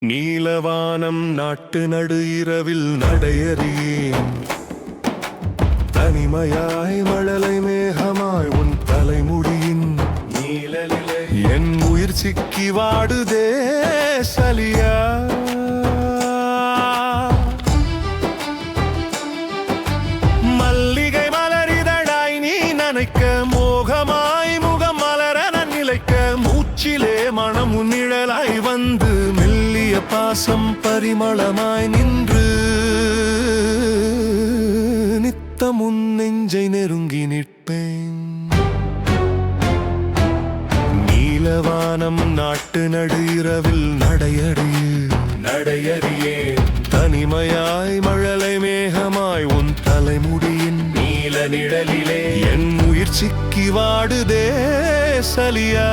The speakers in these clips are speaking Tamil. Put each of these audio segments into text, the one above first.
நீலவானம் நாட்டு நடு இரவில் நடையறியேன். தனிமையாய் மழலை மேகமாய் உன் தலைமுடியின் நீலலிலை என் உயிர் சிக்கி வாடுதே சலியா. மல்லிகை மலரிதழாய் நீ நனைக்க மோகமாய் முகம் மலர நிலைக்க மூச்சிலே மனம் நிழலாய் வந்து மெல்லிய பாசம் பரிமளமாய் நின்று நித்தம் உன் நெஞ்சை நெருங்கி நிற்பேன். நீலவானம் நாட்டு நடு இரவில் நடையறியே தனிமையாய் மழலை மேகமாய் உன் தலைமுடியின் நீல நிழலிலே என் உயிர் சிக்கி வாடுதே சலியா.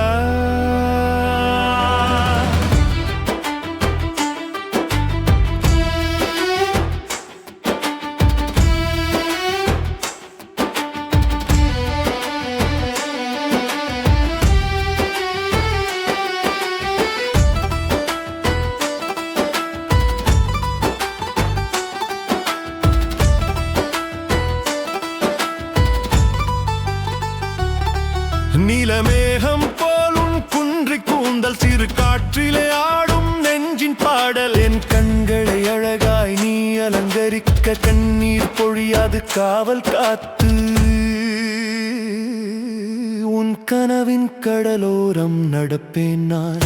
நீலமேகம் போலும் குன்றி கூந்தல் சிறு காற்றிலே ஆடும் நெஞ்சின் பாடல் என் கண்களை அழகாய் நீ அலங்கரிக்க கண்ணீர் பொழியாது காவல் காத்து உன் கனவின் கடலோரம் நடப்பேன் நான்.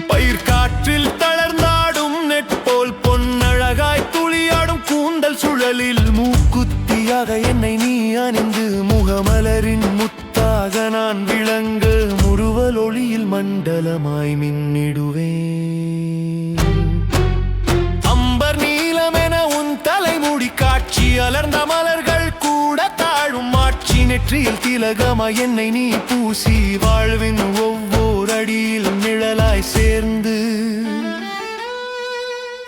பயிர் காற்றில் தளர்ந்தாடும் நெற்போல் பொன்னழகாய் துளியாடும் கூந்தல் சுழலில் மூக்குத்தியாக என்னை நீ அணிந்து முகமலரின் முத்தாக நான் விளங்க முறுவல் ஒளியில் மண்டலமாய் மின்னிடுவேன். அம்பர் நீலமென உன் தலைமுடி காட்சி அலர்ந்த மலர்கள் கூட தாழும் ஆட்சி நெற்றியில் திலகமாய் என்னை நீ பூசி வாழ்வின் ஒவ்வொரு அடியில் நிழலாய் சேர்ந்து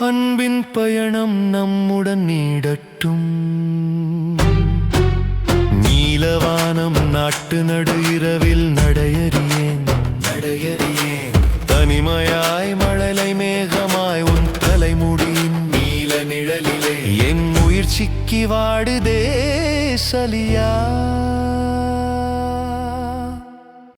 அன்பின் பயணம் நம்முடன் நீடட்டும். நீலவானம் நாட்டு நடு இரவில் நடையறியேன் தனிமையாய் மழலை மேகமாய் உன் தலைமுடியின் நீல நிழலிலே என் உயிர் சிக்கி வாடுதே சலியா.